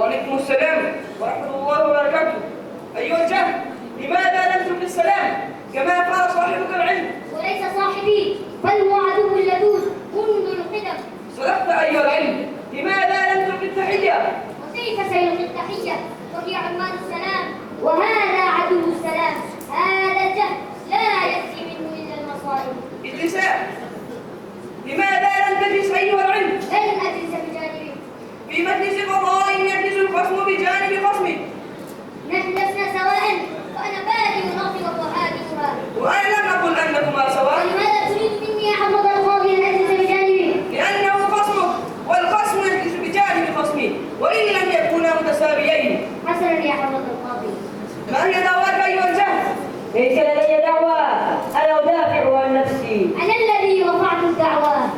وعليكم السلام ورحمة الله وبركاته. أيها الجهل، لماذا لم تبد السلام كما قال صاحبك العلم؟ وليس صاحبي بل هو عدو اللدود منذ القدم. صدقت أيها العلم، لماذا لم تبد التحية؟ وكيف سيلقي التحية وهي عنوان السلام، وهذا عدو السلام. هذا الجهل لا يأتي منه إلا المصائب. اللسان، لماذا لم تجلس أيها العلم؟ لن أجلس بجانبه. في مجلس قضاء يجلس الخصم بجانب خصمه. نحن لسنا سواء، وأنا بادئ الأرض وهو هادئها. وأنا لم أقل أنكما سواء. ولماذا تريد مني يا حضرة القاضي أن أجلس بجانبه؟ لأنه خصمك والخصم يجلس بجانب خصمه، وإن لم يكونا متساويين. حسنا يا حضرة القاضي. ما هي دعواك أيها الجهل؟ ليس لدي دعوة، أنا أدافع عن نفسي. أنا الذي رفعت الدعوى.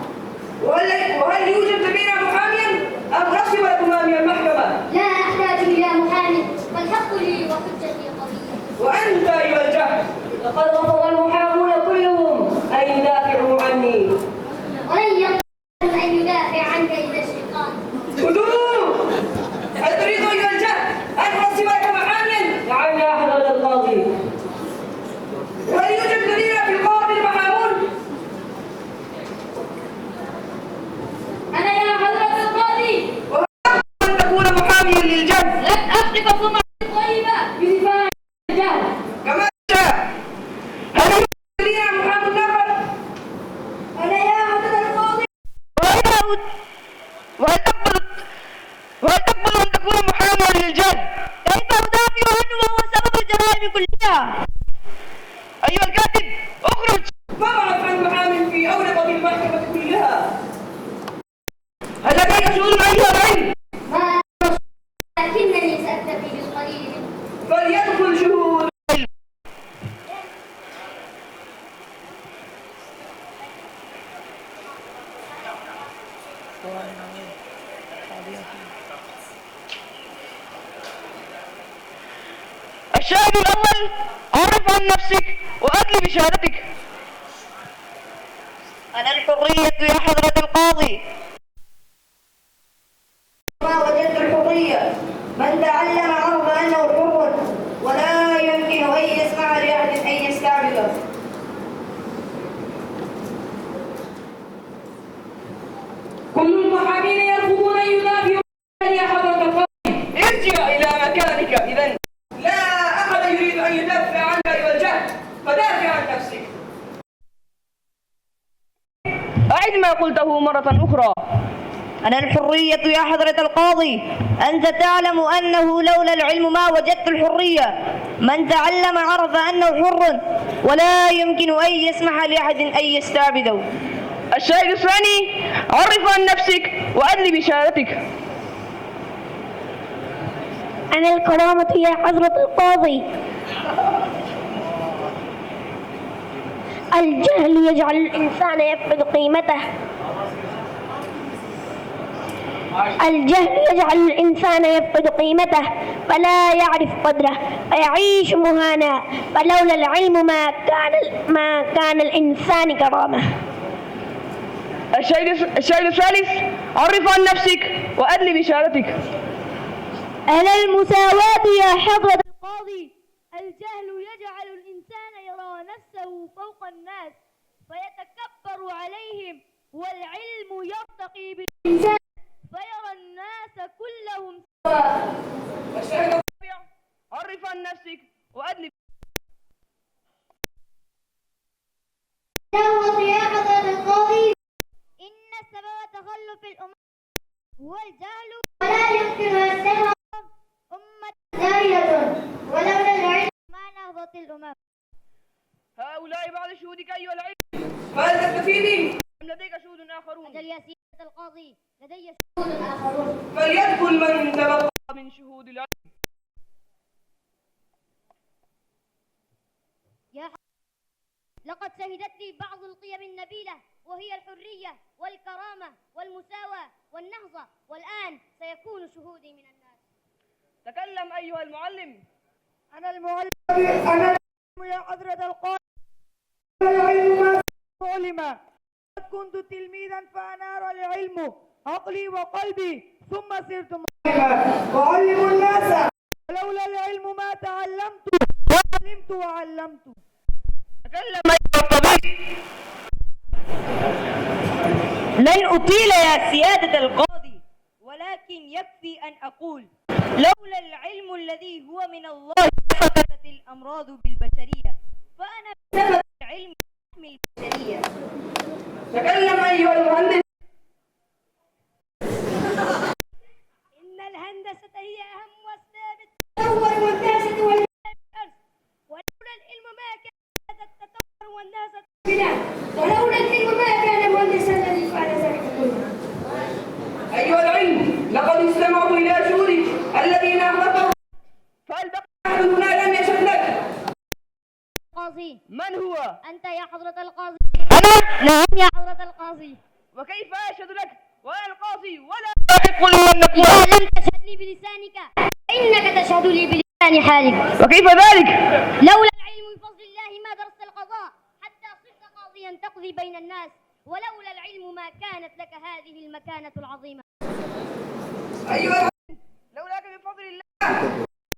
وهل يوجد لدينا محاميا أم رسم لكم أمام المحكمة؟ لا أحتاج إلى محامي، والحق لي وحجتي قضية. وأنت أيها الجهل، لقد رفض المحامون كلهم أن يدافعوا عني. ولن يقدر أن يدافع عنك إذا الشيطان. خذوه! هل تريد أيها الجهل أن رسم لك محاميا؟ نعم يا حضرة القاضي. وهل يوجد لدينا في القاضي محامون؟ أنا يا حضرة القاضي وهل أن تكون محاميا للجهل؟ لن أخلق سمعة طيبة بدفاع الجهل. كما شاء. هل يوجد لدينا محام آخر؟ أنا يا حضرة القاضي وهل تقبل أن تكون محاما للجهل؟ كيف أدافع عنه وهو سبب الجرائم كلها؟ أيها الكاتب، اخرج! ما بعرف عن محام في أولى المحكمة كلها. هل لديك شغل أيها العلم؟ ما لكنني سأكتفي بالقليل منه. فليدخل شهود العلم. الشاهد الأول، عرف عن نفسك وأدل بشهادتك. أنا الحرية يا حضرة القاضي. ما وجدت الحرية، من تعلم عرف أنه حر، ولا يمكن أن يسمع لأحد أن يستعبده. كل المحامين يرفضون أن يدافعوا يا حضرة القاضي. ارجع إلى مكانك إذن. لا أحد يريد أن يدافع عنك أيها الجهل، فدافع عن نفسك. أعد ما قلته مرة أخرى. أنا الحرية يا حضرة القاضي. أنت تعلم أنه لولا العلم ما وجدت الحرية. من تعلم عرف أنه حر، ولا يمكن أن يسمح لأحد أن يستعبده. الشاهد الثاني، عرف عن نفسك وأدل بشهادتك. أنا الكرامة يا حضرة القاضي. الجهل يجعل الإنسان يفقد قيمته. الجهل يجعل الإنسان يفقد قيمته، فلا يعرف قدره، ويعيش مهانا. فلولا العلم ما كان الإنسان كرامة. الشاهد الثالث، عرف عن نفسك وأدل بشهادتك. أنا المساواة يا حضرة القاضي. الجهل يجعل الإنسان يرى نفسه فوق الناس فيتكبر عليهم، والعلم يرتقي بالإنسان فيرى الناس كلهم سواء. الشاهد الرابع، عرف عن نفسك وأدل. يا حضرة القاضي، إن سبب تخلف الأمم هو الجهل، ولا يمكن أن تنهض أمة جاهلة ولولا العلم ما نهضت الأمم. هؤلاء بعد شهودك أيها العلم، فهل تستفيدين أم لديك شهود آخرون؟ أجل يا سيادة القاضي، لدي شهود آخرون. فليدخل من تبقى من شهود العلم. لقد شهدت لي بعض القيم النبيلة، وهي الحرية والكرامة والمساواة والنهضة، والآن سيكون شهودي من الناس. تكلم أيها المعلم. أنا المعلم يا حضرة القاضي. العلم ما علم. كنت تلميذا فأنار العلم عقلي وقلبي، ثم صرت وعلموا الناس. ولولا العلم ما تعلمت وعلمت وعلمت. تكلم أيها الطبيب. لن أطيل يا سيادة القاضي، ولكن يكفي أن أقول لولا العلم الذي هو من الله لسقطت الأمراض بالبشرية، فأنا بسبب العلم أحمي البشرية. تكلم أيها المهندس. إن الهندسة هي أهم والثابت التطور والناس والأرض، ولولا العلم ما كان هذا التطور والناس بنا، ولولا العلم ما كان مهندسا الذي فعل ذلك كله. أيها العلم، لقد استمعوا إلى شهودك الذين أخبروا، فهل بقي أحد هنا لم يشهد لك؟ قاضي. من هو؟ أنت يا حضرة القاضي. أنا؟ نعم يا حضرة القاضي. وكيف أشهد لك وأنا القاضي ولا أحق لي أن نقول؟ إذا لم تشهد لي بلسانك فإنك تشهد لي بلسان حالك. وكيف ذلك؟ لولا العلم بفضل الله ما درست القضاء حتى صرت قاضيا تقضي بين الناس، ولولا العلم ما كانت لك هذه المكانة العظيمة. أيها العلم، لولاك بفضل الله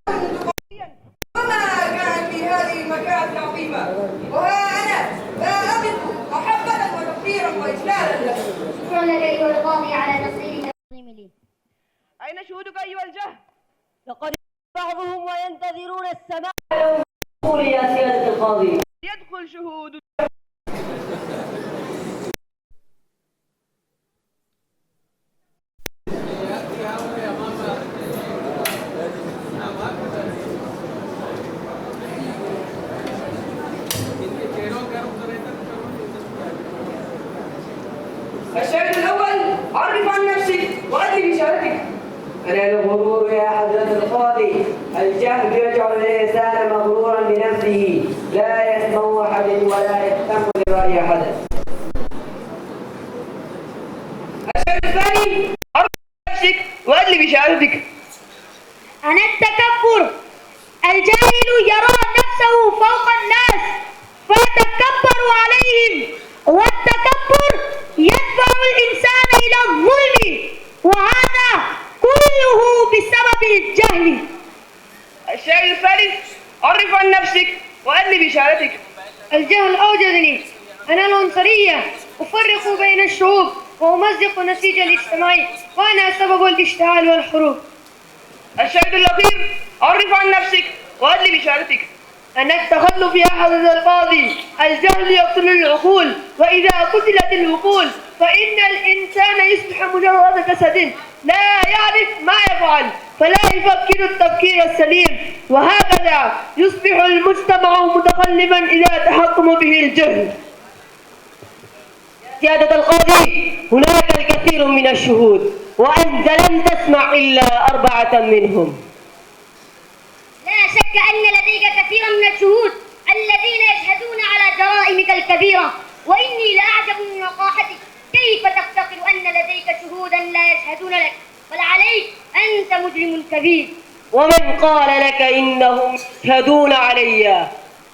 كنت قاضيا وما كان في هذه المكانة العظيمة، وها أنا لا أملك محبة وتقديرا وإجلالا لك. شكرا لك أيها القاضي على تصريحك العظيم لي. أين شهودك أيها الجهل؟ لقد بعضهم وينتظرون السماع. قول يا سيادة القاضي. يدخل شهود. الشاهد الأول، عرف عن نفسك وأدلي بشهادتك. أنا الغرور يا حضرة القاضي، الجهل يجعل الإنسان مغرورا بنفسه، لا يسمع أحد ولا يهتم برأي أحد. الشاهد الثاني، عرف عن نفسك وأدلي بشهادتك. أنا التكبر. الجاهل يرى نفسه فوق الناس فيتكبر عليهم، والتكبر يدفع الإنسان إلى الظلم، وهذا كله بسبب الجهل. الشاهد الثالث، عرف عن نفسك وأدلي بشهادتك. الجهل أوجدني. أنا العنصرية، أفرق بين الشعوب وأمزق النسيج الاجتماعي، وأنا سبب الاشتعال والحروب. الشاهد الأخير، عرف عن نفسك وأدلي بشهادتك. أنا التخلف يا حضرة القاضي. الجهل يقتل العقول، وإذا قتلت العقول فإن الإنسان يصبح مجرد جسد لا يعرف ما يفعل، فلا يفكر التفكير السليم، وهكذا يصبح المجتمع متخلفا إذا تحكم به الجهل. سيادة القاضي، هناك الكثير من الشهود، وأنت لم تسمع إلا 4 منهم. لا شك أن لديك كثيرا من الشهود الذين يشهدون على جرائمك الكبيرة، وإني لأعجب من وقاحتك. كيف تفتخر أن لديك شهودا لا يشهدون لك؟ بل عليك أنت مجرم كبير. ومن قال لك إنهم يشهدون علي؟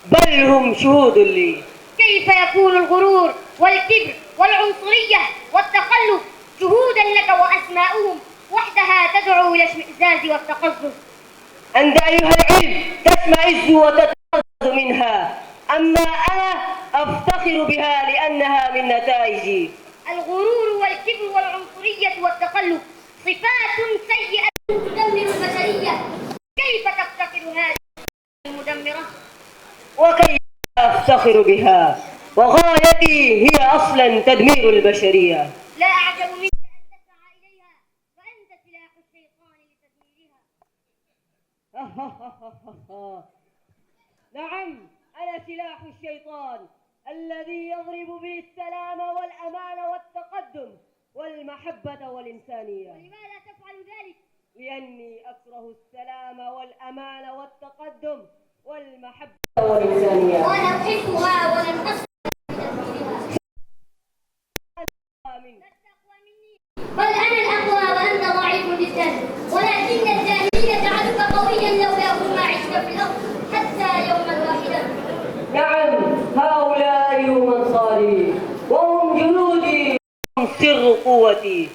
بل هم شهود لي. كيف يكون الغرور والكبر والعنصرية والتخلف شهودا لك وأسماؤهم وحدها تدعو إلى الاشمئزاز والتقزز؟ أنت أيها العلم تشمئز وتتقزز منها، أما أنا أفتخر بها لأنها من نتائجي. الغرور والكبر والعنصرية والتخلف صفات سيئة تدمر البشرية. كيف تفتخر هذه المدمرة؟ وكيف أفتخر بها وغايتي هي أصلا تدمير البشرية. لا أعجب منك أن تسعى إليها، فأنت سلاح الشيطان لتدميرها. نعم، أنا سلاح الشيطان الذي يضرب به السلام والأمان والتقدم والمحبة والإنسانية. ولماذا تفعل ذلك؟ لأني أكره السلام والأمان والتقدم والمحبة والإنسانية. وأنا أحبها ولن أسعى لتدميرها. تقوى مني، بل أنا الأقوى وأنت ضعيف جدا، ولكن الجاهلية جعلوك قويا لولاهم ما عشت في الأرض حتى يوما واحدا. نعم، هؤلاء هم أنصاري وهم جنودي، هم سر قوتي.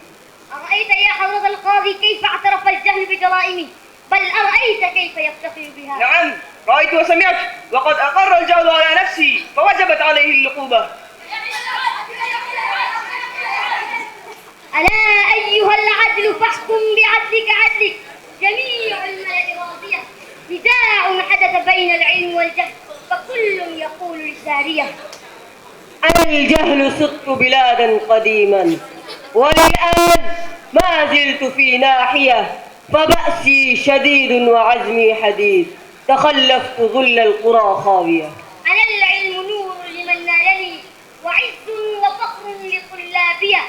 أرأيت يا حضرة القاضي كيف اعترف الجهل بجرائمه، بل أرأيت كيف يفتخر بها. نعم، رأيت وسمعت، وقد أقر الجهل على نفسه فوجبت عليه العقوبة. ألا أيها العدل فاحكم بعدلك عدلك، جميع الملأ راضية، نزاع حدث بين العلم والجهل فكل يقول لسارية. أنا الجهل سدت بلادا قديما، وللآن ما زلت في ناحية، فبأسي شديد وعزمي حديد، تخلفت ظل القرى خاوية. أنا العلم نور لمن نالني، وعز وفخر لطلابية،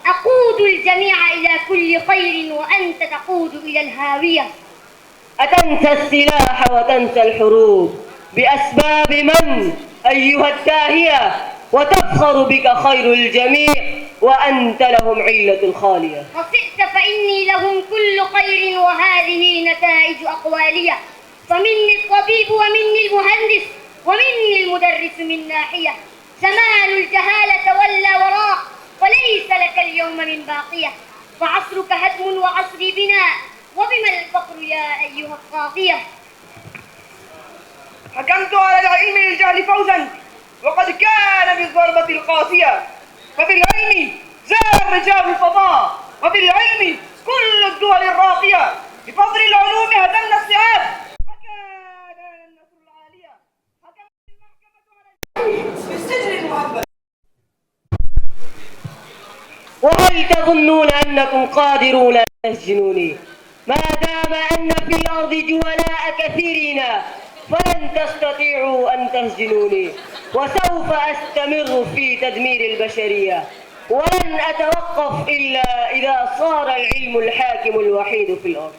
أقود الجميع إلى كل خير وأنت تقود إلى الهاوية. أتنسى السلاح وتنسى الحروب بأسباب من أيها الداهية، وتفخر بك خير الجميع وأنت لهم علة خالية. وصئت فإني لهم كل خير وهذه نتائج أقوالية، فمني الطبيب ومني المهندس ومني المدرس من ناحية، زمان الجهالة ولى وراء وليس لك اليوم من باقية، فعصرك هدم وعصري بناء وبما الفقر يا أيها الطاغية. حكمت على العلم للجهل فوزا وقد كان بالضربة القاسية، فبالعلم زاد الرجال الفضاء وبالعلم كل الدول الراقية، بفضل العلوم هدمنا الصعاب وكان النصر العالية. حكمت المحكمة على بالسجن المؤبد. وهل تظنون أنكم قادرون أن تسجنوني؟ ما دام أن في الأرض جهلاء كثيرين فلن تستطيعوا أن تسجنوني، وسوف أستمر في تدمير البشرية، ولن أتوقف إلا إذا صار العلم الحاكم الوحيد في الأرض.